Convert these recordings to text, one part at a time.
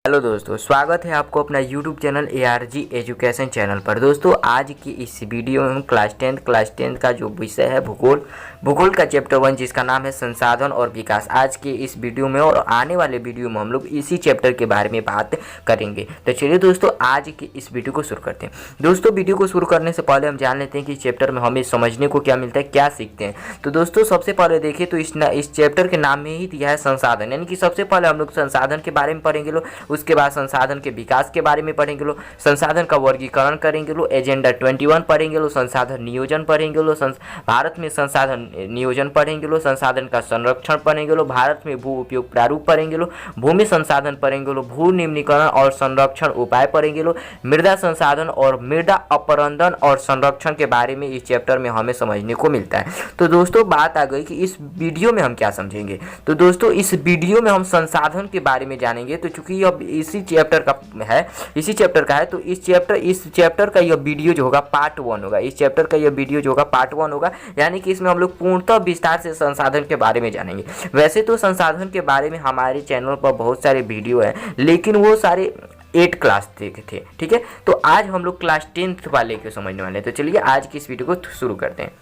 Hello दोस्तों, स्वागत है आपको अपना YouTube channel ARG education channel पर। दोस्तों आज की इस वीडियो में हम क्लास 10 का जो विषय है भूगोल का चैप्टर 1 जिसका नाम है संसाधन और विकास, आज के इस वीडियो में और आने वाले वीडियो में हम लोग इसी चैप्टर के बारे में बात करेंगे। तो चलिए दोस्तों आज की इस वीडियो को शुरू करते हैं। दोस्तों वीडियो को शुरू करने से पहले हम जान लेते हैं कि इस चैप्टर में हमें समझने को क्या मिलता है, क्या सीखते हैं। तो दोस्तों सबसे पहले देखिए तो इस चैप्टर के नाम में ही दिया है संसाधन, यानी कि सबसे पहले हम लोग संसाधन के बारे में पढ़ेंगे लोग, उसके बाद संसाधन के विकास के बारे में पढ़ेंगे लोग, संसाधन का वर्गीकरण करेंगे लोग, एजेंडा 21 पढ़ेंगे लोग, संसाधन नियोजन पढ़ेंगे लोग, भारत में संसाधन नियोजन पढ़ेंगे लोग, संसाधन का संरक्षण पढ़ेंगे लोग, भारत में भू उपयोग प्रारूप पढ़ेंगे लोग, भूमि संसाधन पढ़ेंगे लोग, भू निम्नीकरण और संरक्षण उपाय पढ़ेंगे लोग, मृदा संसाधन और मृदा अपरदन और संरक्षण के बारे में इस चैप्टर में हमें समझने को मिलता है। तो दोस्तों बात आ गई कि इस वीडियो में हम क्या समझेंगे। तो दोस्तों इस वीडियो में हम संसाधन के बारे में जानेंगे। तो चूंकि अब इसी चैप्टर का है तो इस चैप्टर का यह वीडियो जो होगा पार्ट 1 होगा। इस चैप्टर का यह वीडियो जो होगा पार्ट 1 होगा, यानी कि इसमें हम लोग पूर्णतः विस्तार से संसाधन के बारे में जानेंगे। वैसे तो संसाधन के बारे में हमारे चैनल पर बहुत सारे वीडियो हैं, लेकिन वो सारे 8 क्लास थे, ठीक है। तो आज हम लोग क्लास 10 वाले को समझने वाले हैं। तो चलिए आज की इस वीडियो को शुरू करते हैं।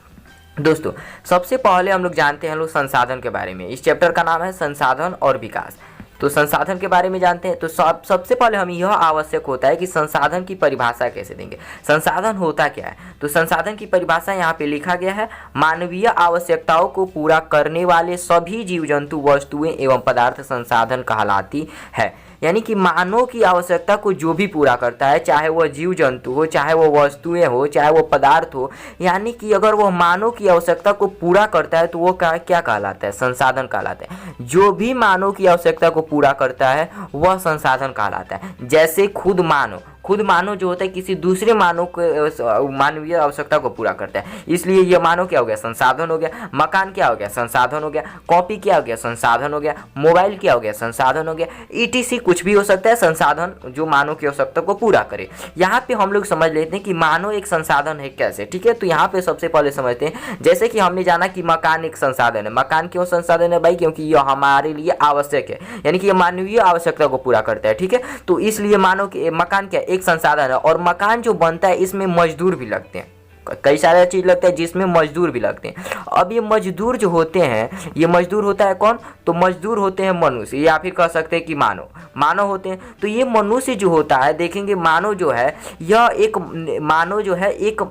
दोस्तों सबसे पहले हम लोग जानते हैं संसाधन के बारे में। इस चैप्टर का नाम है संसाधन और विकास। तो संसाधन के बारे में जानते हैं तो सबसे पहले हमें यह आवश्यक होता है कि संसाधन की परिभाषा कैसे देंगे। संसाधन होता क्या है, तो संसाधन की परिभाषा यहाँ पे लिखा गया है, मानवीय आवश्यकताओं को पूरा करने वाले सभी जीव जंतु वस्तुएं एवं पदार्थ संसाधन कहलाती है। यानी कि मानव की आवश्यकता को जो भी पूरा करता है, चाहे वह जीव जंतु हो, चाहे वह वस्तुएं हो, चाहे वह पदार्थ हो, यानी कि अगर वह मानव की आवश्यकता को पूरा करता है तो वो क्या कहलाता है, संसाधन कहलाता है। जो भी मानव की आवश्यकता को पूरा करता है वह संसाधन कहलाता है। जैसे खुद मानव जो होता है किसी दूसरे मानव को मानवीय आवश्यकता को पूरा करता है, इसलिए यह मानव क्या हो गया, संसाधन हो गया। मकान क्या हो गया, संसाधन हो गया। कॉपी क्या हो गया, संसाधन हो गया। मोबाइल क्या हो गया, संसाधन हो गया। ETC कुछ भी हो सकता है, संसाधन जो मानव की आवश्यकता को पूरा करे। यहाँ पे हम लोग समझ लेते हैं कि मानव एक संसाधन है कैसे, ठीक है। तो यहाँ पे सबसे पहले समझते हैं, जैसे कि हमने जाना कि मकान एक संसाधन है। मकान क्यों संसाधन है भाई, क्योंकि यह हमारे लिए आवश्यक है, यानी कि यह मानवीय आवश्यकता को पूरा करता है, ठीक है। तो इसलिए मानव के मकान क्या एक संसाधन है। और मकान जो बनता है इसमें मजदूर भी लगते हैं, कई सारे चीज लगता है जिसमें मजदूर भी लगते हैं। अब ये मजदूर जो होते हैं, ये मजदूर होता है कौन, तो मजदूर होते हैं मनुष्य, या फिर कह सकते हैं कि मानव होते हैं। तो ये मनुष्य जो होता है, देखेंगे मानव जो है एक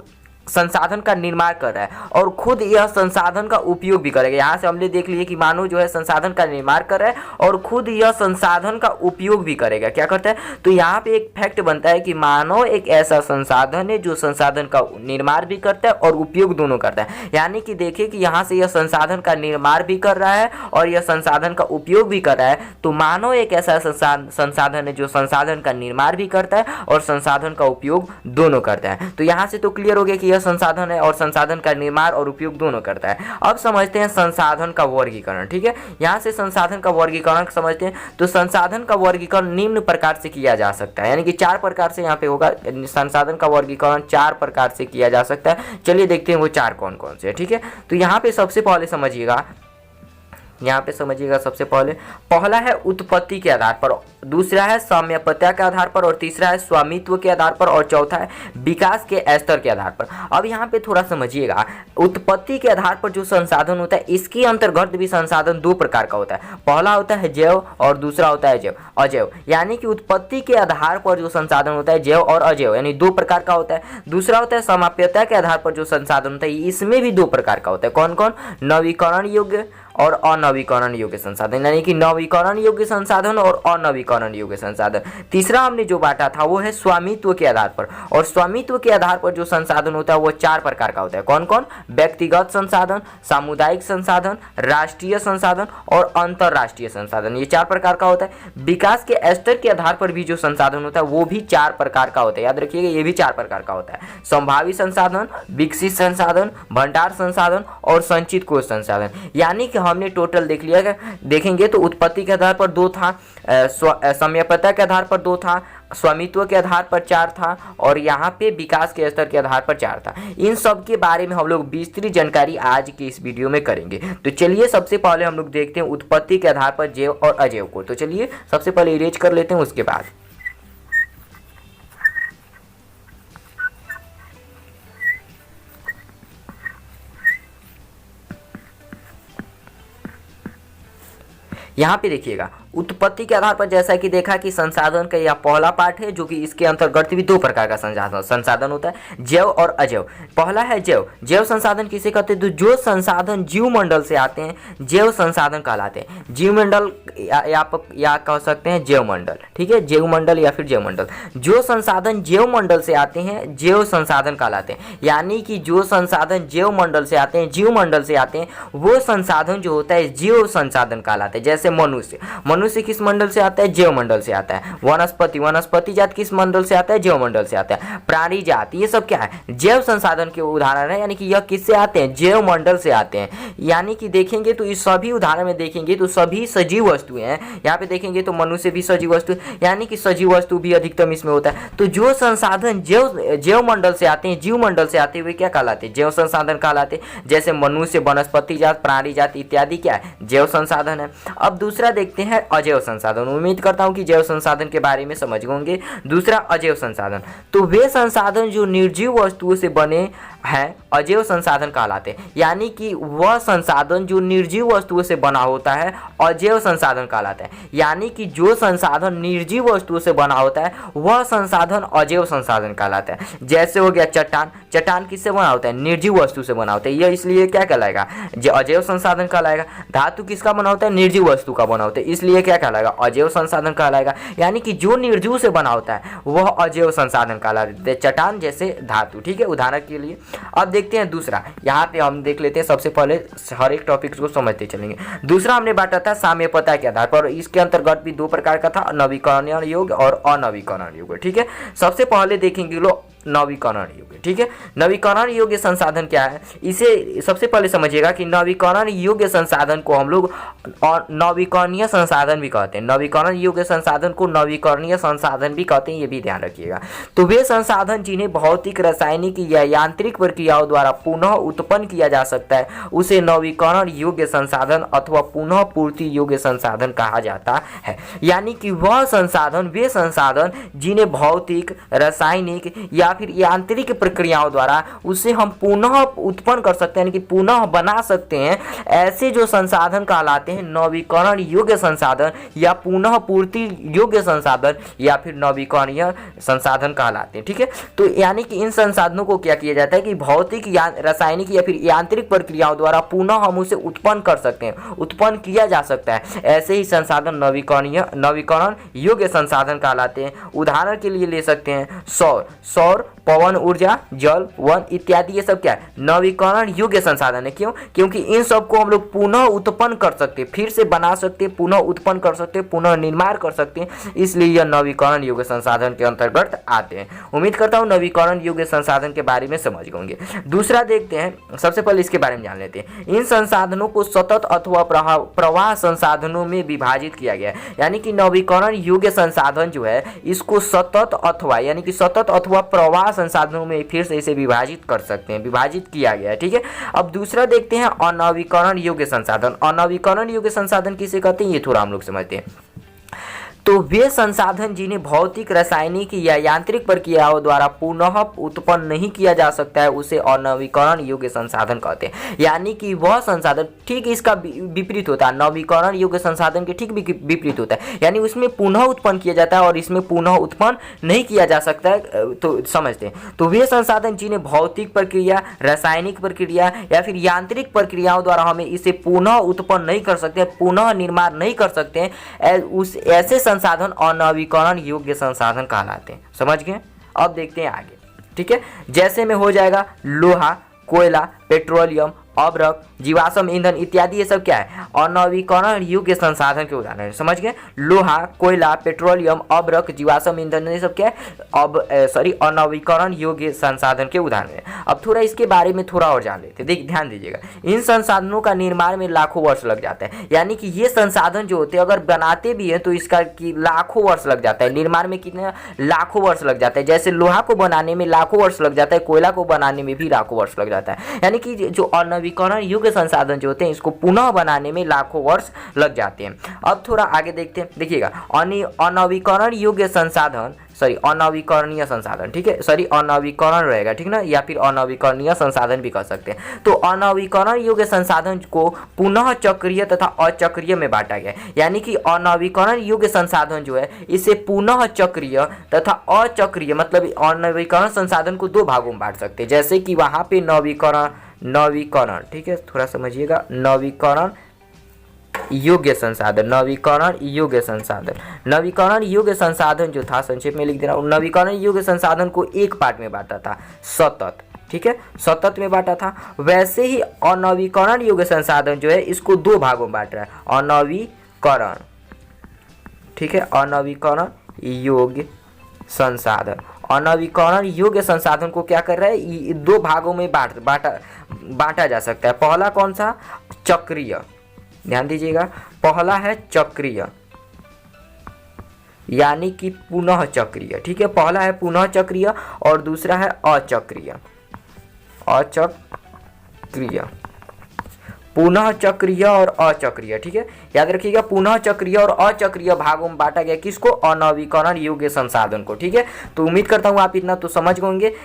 संसाधन का निर्माण कर रहा है और खुद यह संसाधन का उपयोग भी करेगा। यहाँ से हमने देख लिए कि मानव जो है संसाधन का निर्माण कर रहा है और खुद यह संसाधन का उपयोग भी करेगा। क्या करता है, तो यहाँ पे एक फैक्ट बनता है कि मानव एक ऐसा संसाधन है जो संसाधन का निर्माण भी करता है और उपयोग दोनों करता है। यानी कि देखिए कि यहाँ से यह संसाधन का निर्माण भी कर रहा है और यह संसाधन का उपयोग भी कर रहा है। तो मानव एक ऐसा संसाधन है जो संसाधन का निर्माण भी करता है और संसाधन का उपयोग दोनों करता है। तो यहाँ से तो क्लियर हो गया कि यह संसाधन है और संसाधन का निर्माण और उपयोग दोनों करता है। अब समझते हैं संसाधन का वर्गीकरण, ठीक है। यहाँ से संसाधन का वर्गीकरण समझते हैं। तो संसाधन का वर्गीकरण निम्न प्रकार से किया जा सकता है, यानी कि 4 प्रकार से यहाँ पे होगा। संसाधन का वर्गीकरण 4 प्रकार से किया जा सकता है। चलिए देखते हैं वो 4 कौन कौन से, ठीक है। तो यहाँ पे सबसे पहले समझिएगा, सबसे पहला है उत्पत्ति के आधार पर, दूसरा है साम्यपत्या के आधार पर, और तीसरा है स्वामित्व के आधार पर, और चौथा है विकास के स्तर के आधार पर। अब यहाँ पे थोड़ा समझिएगा, उत्पत्ति के आधार पर जो संसाधन होता है इसके अंतर्गत भी संसाधन 2 प्रकार का होता है। पहला होता है जैव और दूसरा होता है अजैव। यानी कि उत्पत्ति के आधार पर जो संसाधन होता है जैव और अजैव, यानी 2 प्रकार का होता है। दूसरा होता है समाप्यता के आधार पर जो संसाधन होता है, इसमें भी 2 प्रकार का होता है। कौन कौन, नवीकरण योग्य और अनवीकरण योग्य संसाधन, यानी कि नवीकरण योग्य संसाधन और अनवीकरण योग्य संसाधन। तीसरा हमने जो बांटा था वो है स्वामित्व के आधार पर, और स्वामित्व के आधार पर जो संसाधन होता है वो 4 प्रकार का होता है। कौन कौन, व्यक्तिगत संसाधन, सामुदायिक संसाधन, राष्ट्रीय संसाधन और अंतरराष्ट्रीय संसाधन, ये 4 प्रकार का होता है। विकास के स्तर के आधार पर भी जो संसाधन होता है वो भी 4 प्रकार का होता है। याद रखिएगा ये भी 4 प्रकार का होता है। संभावित संसाधन, विकसित संसाधन, भंडार संसाधन और संचित कोष संसाधन। यानी कि हमने टोटल देख लिया। देखेंगे तो उत्पत्ति के आधार पर 2 था, साम्यपता के आधार पर 2 था, स्वामित्व के आधार पर 4 था और यहाँ पे विकास के स्तर के आधार पर 4 था। इन सब के बारे में हम लोग विस्तृत जानकारी आज की इस वीडियो में करेंगे। तो चलिए सबसे पहले हम लोग देखते हैं उत्पत्ति के आधार पर जैव और अजैव को। तो चलिए सबसे पहले इरेज कर लेते हैं, उसके बाद यहाँ पे देखिएगा उत्पत्ति के आधार पर जैसा कि देखा कि संसाधन का यह पहला पार्ट है, जो कि इसके अंतर्गत भी 2 प्रकार का संसाधन होता है, जैव और अजैव। पहला है जैव। जैव संसाधन किसे कहते हैं? तो जो संसाधन जीव मंडल से आते हैं जैव संसाधन कहलाते हैं। जीव मंडल या कह सकते हैं जैव मंडल, ठीक है, जैव मंडल या फिर जैव मंडल। जो संसाधन जैव मंडल से आते हैं जैव संसाधन कहलाते हैं। यानी कि जो संसाधन जैव मंडल से आते हैं, जीव मंडल से आते हैं, वो संसाधन जो होता है जीव संसाधन कहलाते हैं। जैसे मनुष्य किस मंडल से आता है? जैव मंडल से आता है। वनस्पति जात किस मंडल से आता है? जैव मंडल से आता है। प्राणी जात, ये सब क्या है? जैव संसाधन के उदाहरण है। यानी कि यह किससे आते हैं? जैव मंडल से आते हैं। यानी कि देखेंगे तो इस सभी उदाहरण में देखेंगे तो सभी सजीव वस्तुएं हैं। यहाँ पे देखेंगे तो मनुष्य भी सजीव वस्तु, यानी कि सजीव वस्तु भी अधिकतम इसमें होता है। तो जो संसाधन जैव मंडल से आते हैं, जीव मंडल से आते हुए क्या कहलाते हैं? जैव संसाधन कहलाते हैं। जैसे मनुष्य, वनस्पति जात, प्राणी जात इत्यादि क्या है? जैव संसाधन है। अब दूसरा देखते हैं अजैव संसाधन। उम्मीद करता हूं कि जैव संसाधन के बारे में समझ होंगे। दूसरा अजैव संसाधन, तो वे संसाधन जो निर्जीव वस्तुओं से बने हैं अजैव संसाधन कहलाते हैं। यानी कि वह संसाधन जो निर्जीव वस्तुओं से बना होता है अजैव संसाधन कहलाता है। यानी कि जो संसाधन निर्जीव वस्तुओं से बना होता है वह संसाधन अजैव संसाधन कहलाता है। जैसे हो गया चट्टान। चट्टान किससे बना होता है? निर्जीव वस्तु से बना होता है। यह इसलिए क्या कहलाएगा? जो अजैव संसाधन कहलाएगा। धातु किसका बना होता है? निर्जीव वस्तु का बना होता है, इसलिए क्या कहलाएगा? अजैव संसाधन कहलाएगा। यानी कि जो निर्जीव से बना होता है वह अजैव संसाधन कहलाता है, चट्टान जैसे धातु, ठीक है, उदाहरण के लिए। अब देखते हैं दूसरा। यहाँ पे हम देख लेते हैं, सबसे पहले हर एक टॉपिक को समझते चलेंगे। दूसरा हमने बांटा था साम्यपता के आधार पर। इसके अंतर्गत भी 2 प्रकार का था, नवीकरण योग्य और अनवीकरण योग्य, ठीक है। सबसे पहले देखेंगे लोग नवीकरण योग्य, ठीक है। नवीकरण योग्य संसाधन क्या है, इसे सबसे पहले समझिएगा कि नवीकरण योग्य संसाधन को हम लोग नवीकरणीय संसाधन भी कहते हैं। नवीकरण योग्य संसाधन को नवीकरणीय संसाधन भी कहते हैं, ये भी ध्यान रखिएगा। तो वे संसाधन जिन्हें भौतिक, रासायनिक या यांत्रिक प्रक्रियाओं द्वारा पुनः उत्पन्न किया जा सकता है उसे नवीकरण योग्य संसाधन अथवा पुनः पूर्ति योग्य संसाधन कहा जाता है। यानी कि वह संसाधन, वे संसाधन जिन्हें भौतिक, रासायनिक या फिर यांत्रिक प्रक्रियाओं द्वारा उसे हम पुनः उत्पन्न कर सकते हैं, यानी कि पुनः बना सकते हैं, ऐसे जो संसाधन कहलाते हैं नवीकरण योग्य संसाधन या पुनः पूर्ति योग्य संसाधन या फिर नवीकरणीय संसाधन कहलाते हैं, ठीक है। तो यानी कि इन संसाधनों को क्या किया जाता है कि भौतिक या रासायनिक या फिर यांत्रिक प्रक्रियाओं द्वारा पुनः हम उसे उत्पन्न कर सकते हैं, उत्पन्न किया जा सकता है। ऐसे ही संसाधन नवीकरण योग्य संसाधन कहलाते हैं। उदाहरण के लिए ले सकते हैं सौर, पवन ऊर्जा, जल, वन इत्यादि, ये सब क्या है? नवीकरण योग्य संसाधन है। क्यों? क्योंकि इन सब को हम लोग पुनः उत्पन्न कर सकते हैं, फिर से बना सकते हैं, पुनः उत्पन्न कर सकते हैं, पुनः निर्माण कर सकते हैं, इसलिए यह नवीकरण योग्य संसाधन के अंतर्गत आते हैं। उम्मीद करता हूँ नवीकरण योग्य संसाधन के बारे में समझ होंगे। दूसरा देखते हैं, सबसे पहले इसके बारे में जान लेते हैं। इन संसाधनों को सतत अथवा प्रवाह संसाधनों में विभाजित किया गया है। यानी कि नवीकरण योग्य संसाधन जो है इसको सतत अथवा यानी कि सतत अथवा प्रवाह संसाधनों में फिर से इसे विभाजित कर सकते हैं, विभाजित किया गया है, ठीक है। अब दूसरा देखते हैं अनवीकरण योग्य संसाधन। अनवीकरण योग्य संसाधन किसे कहते हैं ये थोड़ा हम लोग समझते हैं। तो वे संसाधन जिन्हें भौतिक, रासायनिक या यांत्रिक प्रक्रियाओं द्वारा पुनः उत्पन्न नहीं किया जा सकता है उसे अनवीकरण योग्य संसाधन कहते हैं। यानी कि वह संसाधन ठीक इसका विपरीत होता है, नवीकरण योग्य संसाधन के ठीक विपरीत होता है। यानी उसमें पुनः उत्पन्न किया जाता है और इसमें पुनः उत्पन्न नहीं किया जा सकता है। तो समझते हैं, तो वे संसाधन जिन्हें भौतिक प्रक्रिया, रासायनिक प्रक्रिया या फिर यांत्रिक प्रक्रियाओं द्वारा हमें इसे पुनः उत्पन्न नहीं कर सकते, पुनः निर्माण नहीं कर सकते हैं, उस ऐसे संसाधन अनवीकरण योग्य संसाधन कहलाते हैं। समझ गए? अब देखते हैं आगे, ठीक है। जैसे में हो जाएगा लोहा, कोयला, पेट्रोलियम, अब्रक, जीवाश्म ईंधन इत्यादि ये सब क्या है, अनवीकरण योग्य संसाधन के उदाहरण है। समझ गए, लोहा, कोयला, पेट्रोलियम, अब्रक, जीवाश्म ईंधन ये सब क्या है, अनवीकरण योग्य संसाधन के उदाहरण है। अब थोड़ा इसके बारे में थोड़ा और जान लेते हैं। ध्यान दीजिएगा, इन संसाधनों का निर्माण में लाखों वर्ष लग जाता है, यानी कि ये संसाधन जो होते हैं अगर बनाते भी हैं तो इसका की लाखों वर्ष लग जाता है, निर्माण में कितने लाखों वर्ष लग जाता है। जैसे लोहा को बनाने में लाखों वर्ष लग जाता है, कोयला को बनाने में भी लाखों वर्ष लग जाता है, यानी कि जो अनवीकरण योग्य संसाधन जो होते हैं इसको पुनः बनाने में लाखों वर्ष लग जाते हैं। अब थोड़ा आगे देखते हैं, देखिएगा, अनवीकरण योग्य संसाधन, अनवीकरणीय संसाधन, ठीक है, अनवीकरण रहेगा, ठीक ना, या फिर अनवीकरणीय संसाधन भी कह सकते हैं। तो अनवीकरण योग्य संसाधन को पुनः चक्रीय तथा अचक्रीय में बांटा गया है, यानी कि अनवीकरण योग्य संसाधन जो है इसे पुनः चक्रीय तथा अचक्रीय, मतलब अनवीकरण संसाधन को दो भागों में बांट सकते हैं। जैसे कि वहां पे नवीकरण, ठीक है, थोड़ा समझिएगा, नवीकरण योग्य संसाधन, नवीकरण योग्य संसाधन जो था, संक्षेप में लिख दे रहा हूं, नवीकरण योग्य संसाधन को एक पार्ट में बांटा था, सतत, ठीक है, सतत में बांटा था। वैसे ही अनवीकरण योग्य संसाधन जो है इसको दो भागों में बांट रहा है, अनवीकरण, ठीक है, अनवीकरण योग्य संसाधन, अनवीकरण योग्य संसाधन को क्या कर रहा है, दो भागों में बांटा जा सकता है। पहला कौन सा, चक्रीय, ध्यान दीजिएगा, पहला है चक्रीय, यानी कि पुनः चक्रीय, ठीक है, पहला है पुनः चक्रीय और दूसरा है अचक्रीय, पुनः चक्रीय और अचक्रीय, ठीक है, याद रखिएगा, पुनः चक्रीय और अचक्रीय भागों में बांटा गया किसको, अनवीकरण योग्य संसाधन को, ठीक है। तो उम्मीद करता हूं आप इतना तो समझ गए।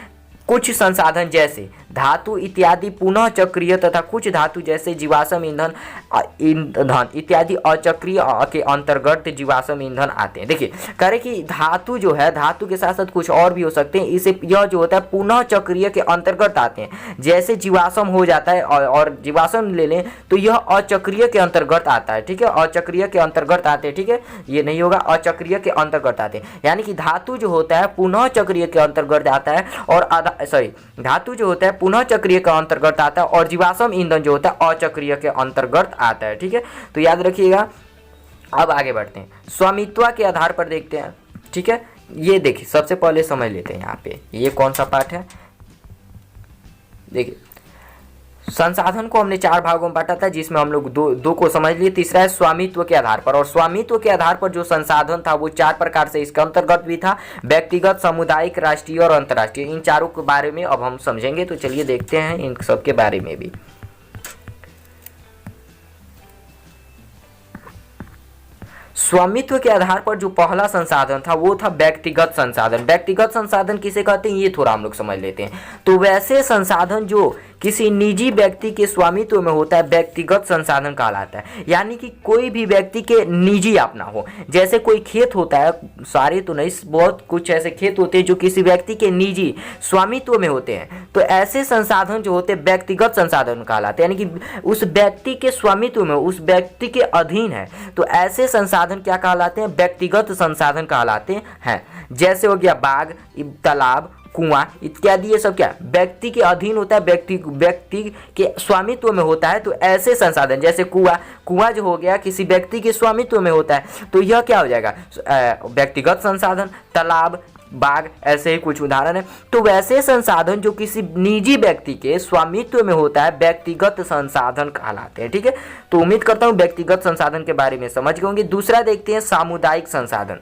कुछ संसाधन जैसे धातु इत्यादि पुनः चक्रीय तथा कुछ धातु जैसे जीवाश्म ईंधन इत्यादि अचक्रीय के अंतर्गत जीवाश्म ईंधन आते हैं। देखिए, कह रहे कि धातु जो है, धातु के साथ साथ कुछ और भी हो सकते हैं, इसे यह जो होता है पुनः चक्रीय के अंतर्गत आते हैं। जैसे जीवाश्म हो जाता है और जीवाश्म ले लें तो यह अचक्रीय के अंतर्गत आता है, ठीक है, अचक्रीय के अंतर्गत आते हैं, ठीक है, ये नहीं होगा, अचक्रीय के अंतर्गत आते हैं, यानी कि धातु जो होता है पुनः चक्रीय के अंतर्गत आता है और धातु जो होता है पुनः चक्रीय के अंतर्गत आता है और जीवाश्म ईंधन जो होता है अचक्रीय के अंतर्गत आता है, ठीक है। तो याद रखिएगा। अब आगे बढ़ते हैं, स्वामित्व के आधार पर देखते हैं, ठीक है। ये देखिए, सबसे पहले समझ लेते हैं यहाँ पे ये कौन सा पार्ट है। देखिए, संसाधन को हमने चार भागों में बांटा था, जिसमें हम लोग दो को समझ लिए। तीसरा है स्वामित्व के आधार पर, और स्वामित्व के आधार पर जो संसाधन था वो चार प्रकार से इसके अंतर्गत भी था, व्यक्तिगत, सामुदायिक, राष्ट्रीय और अंतर्राष्ट्रीय। इन चारों के बारे में अब हम समझेंगे, तो चलिए देखते हैं इन सब के बारे में भी। स्वामित्व के आधार पर जो पहला संसाधन था वो था व्यक्तिगत संसाधन। व्यक्तिगत संसाधन किसे कहते हैं ये थोड़ा हम लोग समझ लेते हैं। तो वैसे संसाधन जो किसी निजी व्यक्ति के स्वामित्व में होता है व्यक्तिगत संसाधन कहलाता है, यानी कि कोई भी व्यक्ति के निजी अपना हो। जैसे कोई खेत होता है, सारे तो नहीं, बहुत कुछ ऐसे खेत होते हैं जो किसी व्यक्ति के निजी स्वामित्व में होते हैं, तो ऐसे संसाधन जो होते हैं व्यक्तिगत संसाधन कहलाते हैं, यानी कि उस व्यक्ति के स्वामित्व में, उस व्यक्ति के अधीन है, तो ऐसे संसाधन क्या कहलाते हैं, व्यक्तिगत संसाधन कहलाते हैं। जैसे हो गया बाग, तालाब, कुआं इत्यादि, ये सब क्या व्यक्ति के अधीन होता है, व्यक्ति के स्वामित्व में होता है। तो ऐसे संसाधन जैसे कुआं जो हो गया किसी व्यक्ति के स्वामित्व में होता है, तो यह क्या हो जाएगा, व्यक्तिगत संसाधन। तालाब, बाग, ऐसे ही कुछ उदाहरण है। तो वैसे संसाधन जो किसी निजी व्यक्ति के स्वामित्व में होता है व्यक्तिगत संसाधन कहलाते हैं, ठीक है। तो उम्मीद करता हूँ व्यक्तिगत संसाधन के बारे में समझ गए होंगे। दूसरा देखते हैं सामुदायिक संसाधन।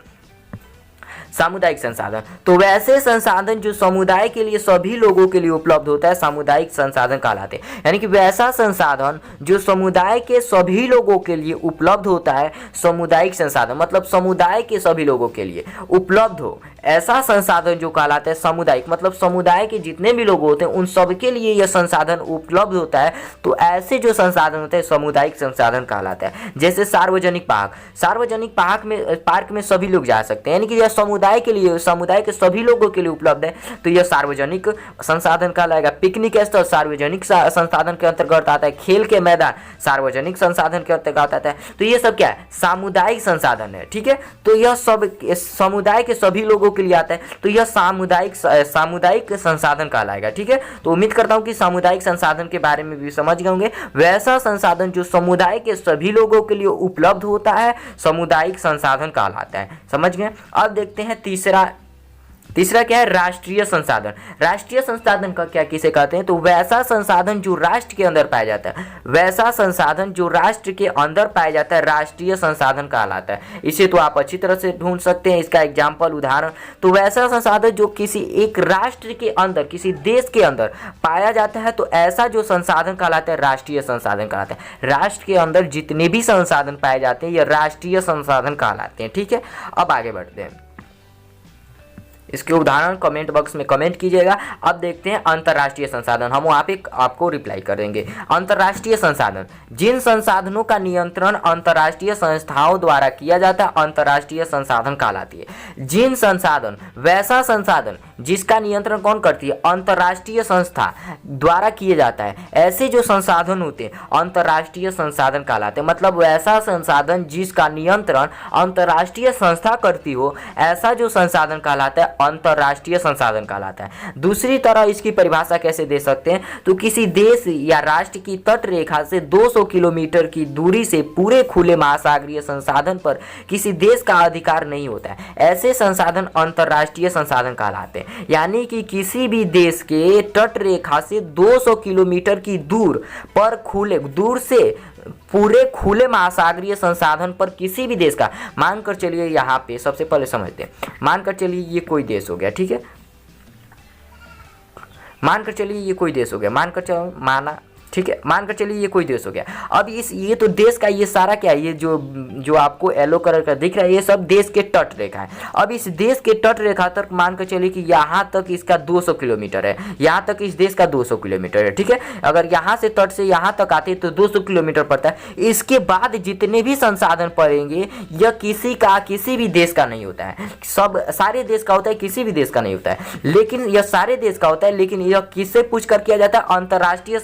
सामुदायिक संसाधन, तो वैसे संसाधन जो समुदाय के लिए, सभी लोगों के लिए उपलब्ध होता है, सामुदायिक संसाधन कहलाते हैं। यानी कि वैसा संसाधन जो समुदाय के सभी लोगों के लिए उपलब्ध होता है, सामुदायिक संसाधन मतलब समुदाय के सभी लोगों के लिए उपलब्ध हो, ऐसा संसाधन जो कहलाता है सामुदायिक, मतलब समुदाय के जितने भी लोग होते हैं उन सबके लिए यह संसाधन उपलब्ध होता है। तो ऐसे जो संसाधन होते हैं सामुदायिक संसाधन कहलाता है। जैसे सार्वजनिक पार्क, सार्वजनिक पार्क में सभी लोग जा सकते हैं, यानी कि यह समुदाय समुदाय के लिए, समुदाय के सभी लोगों के लिए उपलब्ध है तो यह सार्वजनिक संसाधन कहलाएगा। पिकनिक स्थल सार्वजनिक संसाधन के अंतर्गत आता है। खेल के मैदान सार्वजनिक संसाधन के अंतर्गत आता है। तो ये सब क्या है, सामुदायिक संसाधन है। ठीक है, तो यह सब समुदाय के सभी लोगों के लिए आता है तो यह सामुदायिक संसाधन कहलाएगा। ठीक है, तो उम्मीद करता हूं कि सामुदायिक संसाधन के बारे में भी समझ गए होंगे। वैसा संसाधन जो समुदाय के सभी लोगों के लिए उपलब्ध होता है सामुदायिक संसाधन कहलाता है। समझ गए। अब देखते हैं तीसरा क्या है, राष्ट्रीय संसाधन। राष्ट्रीय संसाधन का क्या किसे कहते हैं, तो वैसा संसाधन जो राष्ट्र के अंदर पाया जाता है, वैसा संसाधन जो राष्ट्र के अंदर पाया जाता है राष्ट्रीय संसाधन कहलाता है। इसे तो आप अच्छी तरह से ढूंढ सकते हैं। इसका एग्जाम्पल, उदाहरण, तो वैसा संसाधन जो किसी एक राष्ट्र के अंदर, किसी देश के अंदर पाया जाता है तो ऐसा जो संसाधन कहलाता है राष्ट्रीय संसाधन कहलाता है। राष्ट्र के अंदर जितने भी संसाधन पाए जाते हैं ये राष्ट्रीय संसाधन कहलाते हैं। ठीक है, अब आगे बढ़ते हैं। इसके उदाहरण कमेंट बॉक्स में कमेंट कीजिएगा। अब देखते हैं अंतर्राष्ट्रीय संसाधन। हम वहाँ पे आपको रिप्लाई कर देंगे। अंतर्राष्ट्रीय संसाधन, जिन संसाधनों का नियंत्रण अंतर्राष्ट्रीय संस्थाओं द्वारा किया जाता है अंतर्राष्ट्रीय संसाधन कहलाती है। जिन संसाधन, वैसा संसाधन जिसका नियंत्रण कौन करती है, अंतर्राष्ट्रीय संस्था द्वारा किया जाता है। ऐसे जो संसाधन होते हैं अंतर्राष्ट्रीय संसाधन कहलाते हैं। मतलब वैसा संसाधन जिसका नियंत्रण अंतर्राष्ट्रीय संस्था करती हो, ऐसा जो संसाधन कहलाता है अंतर्राष्ट्रीय संसाधन कहलाता है। दूसरी तरह इसकी परिभाषा कैसे दे सकते हैं, तो किसी देश या राष्ट्र की तट रेखा से 200 किलोमीटर की दूरी से पूरे खुले महासागरीय संसाधन पर किसी देश का अधिकार नहीं होता है, ऐसे संसाधन अंतर्राष्ट्रीय संसाधन कहलाते हैं। यानी कि किसी भी देश के तट रेखा से 200 किलोमीटर की दूर से पूरे खुले महासागरीय संसाधन पर किसी भी देश का, मानकर चलिए यहाँ पे सबसे पहले समझते हैं, मानकर चलिए ये कोई देश हो गया। ठीक है, मानकर चलिए ये कोई देश हो गया, ठीक है, मानकर चलिए ये कोई देश हो गया। अब ये तो देश का ये सारा क्या है, ये जो आपको येलो कलर का दिख रहा है ये सब देश के तट रेखा है। अब इस देश के तट रेखा तक मानकर चलिए कि यहाँ तक इसका 200 किलोमीटर है, यहाँ तक इस देश का 200 किलोमीटर है। ठीक है, अगर यहाँ से तट से यहाँ तक आते तो 200 किलोमीटर पड़ता है। इसके बाद जितने भी संसाधन पड़ेंगे यह किसी भी देश का नहीं होता है। सब सारे देश का होता है, किसी भी देश का नहीं होता है। लेकिन यह सारे देश का होता है, लेकिन यह किससे पूछ कर किया जाता है, अंतर्राष्ट्रीय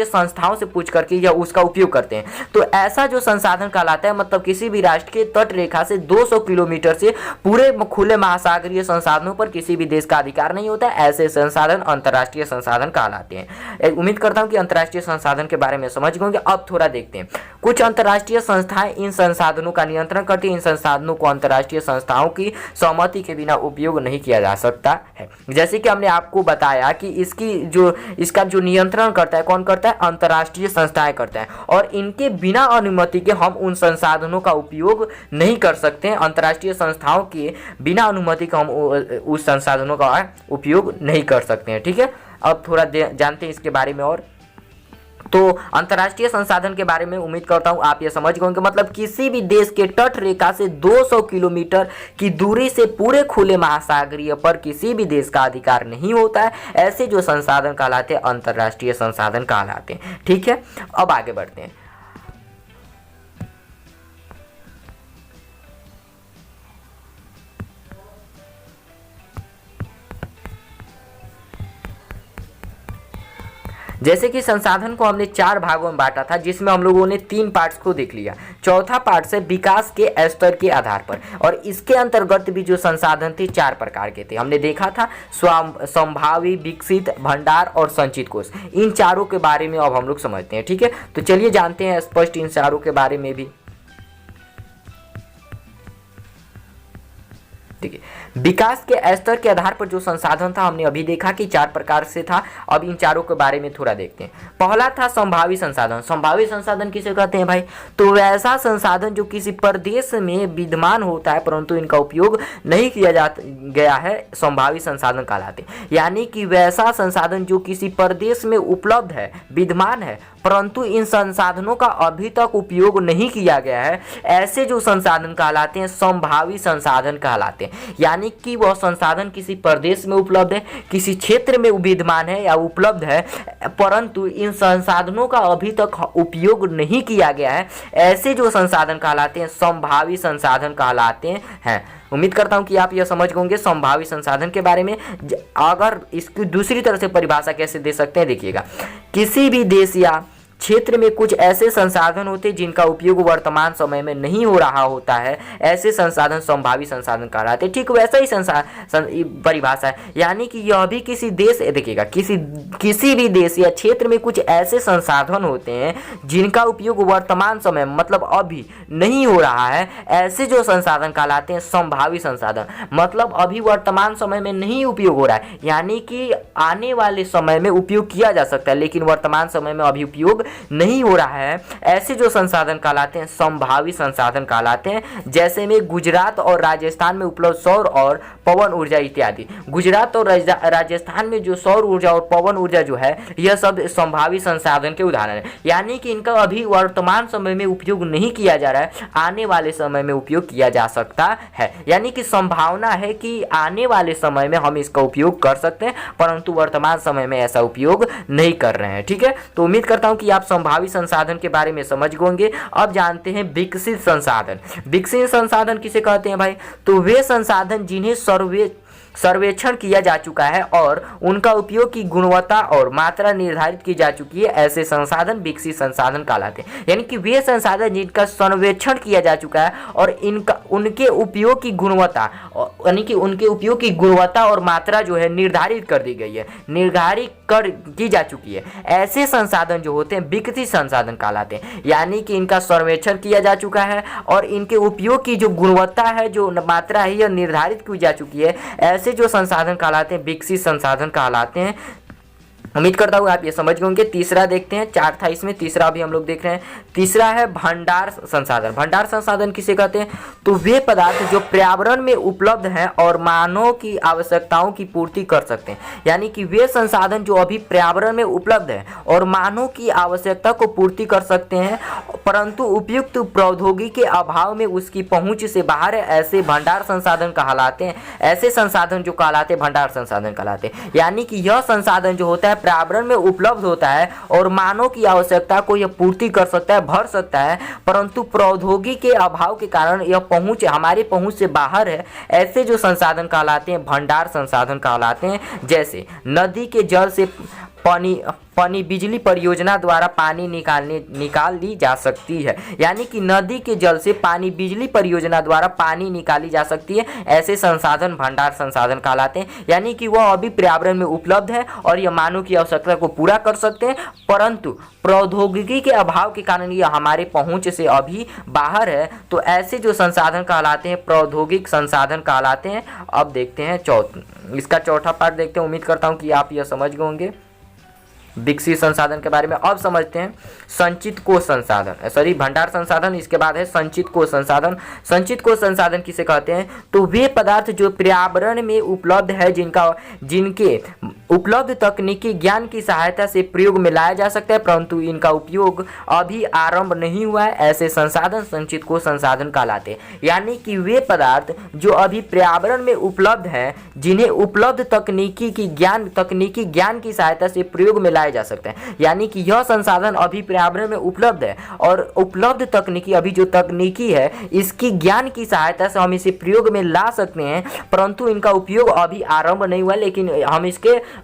संस्थाओं से पूछ करके या उसका उपयोग करते हैं। तो ऐसा जो संसाधन कहलाता है, मतलब किसी भी राष्ट्र के तट रेखा से 200 किलोमीटर से पूरे खुले महासागरीय संसाधनों पर किसी भी देश का अधिकार नहीं होता है, ऐसे संसाधन अंतर्राष्ट्रीय संसाधन कहलाते हैं। उम्मीद करता हूं कि अंतर्राष्ट्रीय संसाधन के बारे में समझ गए होंगे। अब थोड़ा देखते हैं, कुछ अंतर्राष्ट्रीय संस्थाएं इन संसाधनों का नियंत्रण करती हैं। इन संसाधनों को अंतर्राष्ट्रीय संस्थाओं की सहमति के बिना उपयोग नहीं किया जा सकता है। जैसे कि हमने आपको बताया कि इसका जो नियंत्रण करता है कौन करता है, अंतर्राष्ट्रीय संस्थाएं करता है, और इनके बिना अनुमति के हम उन संसाधनों का उपयोग नहीं कर सकते हैं। अंतर्राष्ट्रीय संस्थाओं के बिना अनुमति के हम उस संसाधनों का उपयोग नहीं कर सकते हैं। ठीक है, अब थोड़ा जानते हैं इसके बारे में। और तो अंतर्राष्ट्रीय संसाधन के बारे में उम्मीद करता हूं आप ये समझ गए होंगे। मतलब किसी भी देश के तट रेखा से 200 किलोमीटर की दूरी से पूरे खुले महासागरीय पर किसी भी देश का अधिकार नहीं होता है, ऐसे जो संसाधन कहलाते हैं अंतर्राष्ट्रीय संसाधन कहलाते हैं। ठीक है, अब आगे बढ़ते हैं। जैसे कि संसाधन को हमने 4 भागों में बांटा था, जिसमें हम लोगों ने 3 पार्ट्स को देख लिया। चौथा पार्ट से विकास के स्तर के आधार पर, और इसके अंतर्गत भी जो संसाधन थे 4 प्रकार के थे। हमने देखा था संभावी, विकसित, भंडार और संचित कोष। इन चारों के बारे में अब हम लोग समझते हैं। ठीक है, तो चलिए जानते हैं स्पष्ट इन चारों के बारे में भी। ठीक है, विकास के स्तर के आधार पर जो संसाधन था हमने अभी देखा कि 4 प्रकार से था। अब इन चारों के बारे में थोड़ा देखते हैं। पहला था संभावी संसाधन। संभावी संसाधन किसे कहते हैं भाई, तो वैसा संसाधन जो किसी प्रदेश में विद्यमान होता है परंतु इनका उपयोग नहीं किया गया है, संभावी संसाधन कहलाते हैं। यानी कि वैसा संसाधन जो किसी प्रदेश में उपलब्ध है, विद्यमान है, परंतु इन संसाधनों का अभी तक उपयोग नहीं किया गया है, ऐसे जो संसाधन कहलाते हैं संभावी संसाधन कहलाते हैं। यानी कि वह संसाधन किसी प्रदेश में उपलब्ध है, किसी क्षेत्र में विद्यमान है या उपलब्ध है, परंतु इन संसाधनों का अभी तक उपयोग नहीं किया गया है, ऐसे जो संसाधन कहलाते हैं संभावी संसाधन कहलाते हैं। उम्मीद करता हूं कि आप यह समझ गए होंगे संभावी संसाधन के बारे में। अगर इसकी दूसरी तरह से परिभाषा कैसे दे सकते हैं, देखिएगा, किसी भी देश या क्षेत्र में कुछ ऐसे संसाधन होते हैं जिनका उपयोग वर्तमान समय में नहीं हो रहा होता है, ऐसे संसाधन संभावी संसाधन कहलाते हैं। ठीक वैसा ही परिभाषा है। यानी कि यह भी किसी देश, देखिएगा, किसी भी देश या क्षेत्र में कुछ ऐसे संसाधन होते हैं जिनका उपयोग वर्तमान समय मतलब अभी नहीं हो रहा है, ऐसे जो संसाधन कहलाते हैं संभावी संसाधन। मतलब अभी वर्तमान समय में नहीं उपयोग हो रहा है, यानी कि आने वाले समय में उपयोग किया जा सकता है, लेकिन वर्तमान समय में अभी उपयोग नहीं हो रहा है, ऐसे जो संसाधन कहलाते हैं संभावी संसाधन कहलाते हैं। जैसे में गुजरात और राजस्थान में उपलब्ध सौर और पवन ऊर्जा इत्यादि। गुजरात और राजस्थान में जो सौर ऊर्जा और पवन ऊर्जा जो है, यह सब संभावी संसाधन के उदाहरण है। यानी कि इनका अभी वर्तमान समय में उपयोग नहीं किया जा रहा है, आने वाले समय में उपयोग किया जा सकता है। यानी कि संभावना है कि आने वाले समय में हम इसका उपयोग कर सकते हैं, परंतु वर्तमान समय में ऐसा उपयोग नहीं कर रहे हैं। ठीक है, तो उम्मीद करता हूं कि आप संभावी संसाधन के बारे में समझ गए होंगे। अब जानते हैं विकसित संसाधन। विकसित संसाधन किसे कहते हैं भाई? तो वे संसाधन जिन्हें सर्वेक्षण किया जा चुका है और उनका उपयोग की गुणवत्ता और मात्रा निर्धारित की जा चुकी है, ऐसे संसाधन विकसित संसाधन कहलाते हैं। यानी कि वे संसाधन जिनका सर्वेक्षण किया जा चुका है और उनके उपयोग की गुणवत्ता, यानी कि उनके उपयोग की गुणवत्ता और मात्रा जो है निर्धारित कर दी गई है, निर्धारित की जा चुकी है, ऐसे संसाधन जो होते हैं विकसित संसाधन कहलाते हैं। यानी कि इनका सर्वेक्षण किया जा चुका है और इनके उपयोग की जो गुणवत्ता है, जो मात्रा है, यह निर्धारित की जा चुकी है, ऐसे जो संसाधन कहलाते हैं विकसित संसाधन कहलाते हैं। उम्मीद करता हूँ आप ये समझ गए होंगे। तीसरा देखते हैं, 4 था इसमें, तीसरा भी हम लोग देख रहे हैं। तीसरा है भंडार संसाधन। भंडार संसाधन किसे कहते हैं? तो वे पदार्थ जो पर्यावरण में उपलब्ध हैं और मानव की आवश्यकताओं की पूर्ति कर सकते हैं। यानी कि वे संसाधन जो अभी पर्यावरण में उपलब्ध है और मानव की आवश्यकता को पूर्ति कर सकते हैं, परंतु उपयुक्त प्रौद्योगिकी के अभाव में उसकी पहुंच से बाहर है, ऐसे भंडार संसाधन कहलाते हैं। ऐसे संसाधन जो कहलाते हैं भंडार संसाधन कहलाते हैं। यानी कि यह संसाधन जो होता है पर्यावरण में उपलब्ध होता है और मानव की आवश्यकता को यह पूर्ति कर सकता है, भर सकता है, परंतु प्रौद्योगिकी के अभाव के कारण यह हमारी पहुंच से बाहर है, ऐसे जो संसाधन कहलाते हैं भंडार संसाधन कहलाते हैं। जैसे नदी के जल से पानी बिजली परियोजना द्वारा पानी निकाल ली जा सकती है। यानी कि नदी के जल से पानी बिजली परियोजना द्वारा पानी निकाली जा सकती है, ऐसे संसाधन भंडार संसाधन कहलाते हैं। यानी कि वह अभी पर्यावरण में उपलब्ध है और यह मानव की आवश्यकता को पूरा कर सकते हैं, परंतु प्रौद्योगिकी के अभाव के कारण यह हमारे पहुंच से अभी बाहर है, तो ऐसे जो संसाधन कहलाते हैं प्रौद्योगिक संसाधन कहलाते हैं। अब देखते हैं इसका चौथा पार्ट देखते हैं। उम्मीद करता हूँ कि आप यह समझ गए होंगे विकसित संसाधन के बारे में। अब समझते हैं संचित कोश संसाधन, सॉरी भंडार संसाधन, इसके बाद है संचित कोश संसाधन। संचित कोश संसाधन किसे कहते हैं? तो वे पदार्थ जो पर्यावरण में उपलब्ध है, जिनके उपलब्ध तकनीकी ज्ञान की सहायता से प्रयोग में लाया जा सकता है, परंतु इनका उपयोग अभी आरंभ नहीं हुआ है, ऐसे संसाधन संचित कोश संसाधन कहलाते हैं। यानी कि वे पदार्थ जो अभी पर्यावरण में उपलब्ध है, जिन्हें उपलब्ध तकनीकी ज्ञान की सहायता से प्रयोग में लाया जा सकता है। यानी कि यह संसाधन अभी पर्यावरण में उपलब्ध है और उपलब्ध तकनीकी, अभी जो तकनीकी है, इसकी ज्ञान की सहायता से हम इसे प्रयोग में ला सकते हैं, परंतु इनका उपयोग अभी आरंभ नहीं हुआ, लेकिन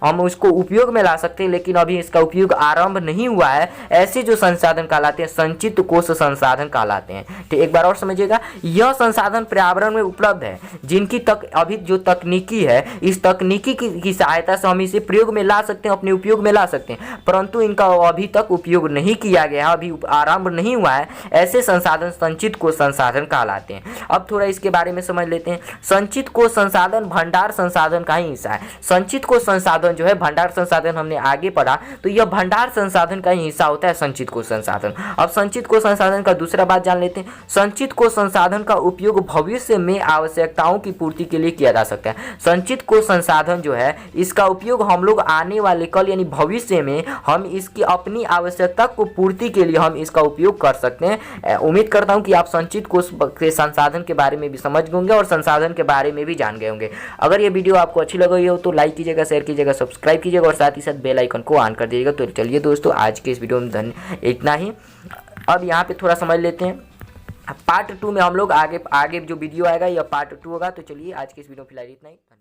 हम उसको उपयोग में ला सकते हैं, लेकिन अभी इसका उपयोग आरंभ नहीं हुआ है। ऐसे जो संसाधन कहलाते हैं संचित कोश संसाधन कहलाते हैं। तो एक बार और समझिएगा, यह संसाधन पर्यावरण में उपलब्ध है, जिनकी अभी जो तकनीकी है, इस तकनीकी की सहायता से हम इसे प्रयोग में ला सकते हैं, अपने उपयोग में ला सकते हैं, परंतु इनका अभी तक उपयोग नहीं किया गया, अभी आरंभ नहीं हुआ है। ऐसे संसाधन संचित कोश संसाधन कहलाते हैं। अब थोड़ा इसके बारे में समझ लेते हैं। संचित कोश संसाधन भंडार संसाधन का ही हिस्सा है। संचित कोश संसाधन जो है, भंडार संसाधन हमने आगे पढ़ा, तो यह भंडार संसाधन का ही हिस्सा होता है संचित कोश संसाधन। अब संचित कोश संसाधन का दूसरा बात जान लेते हैं। संचित कोश संसाधन का उपयोग भविष्य में आवश्यकताओं की पूर्ति के लिए किया जा सकता है। संचित कोश संसाधन जो है, इसका उपयोग हम लोग आने वाले कल यानी भविष्य भविष्य में हम इसकी अपनी आवश्यकता को पूर्ति के लिए हम इसका उपयोग कर सकते हैं। उम्मीद करता हूं कि आप संचित कोष के संसाधन के बारे में भी समझ गए होंगे और संसाधन के बारे में भी जान गए होंगे। अगर ये वीडियो आपको अच्छी लगी हो तो लाइक कीजिएगा, शेयर कीजिएगा, सब्सक्राइब कीजिएगा और साथ ही साथ बेल आइकन को ऑन कर दीजिएगा। तो चलिए दोस्तों, आज के इस वीडियो में इतना ही। अब यहाँ पे थोड़ा समझ लेते हैं, पार्ट 2 में हम लोग आगे जो वीडियो आएगा या पार्ट 2 होगा। तो चलिए आज के इस वीडियो में फिलहाल इतना ही। धन्यवाद।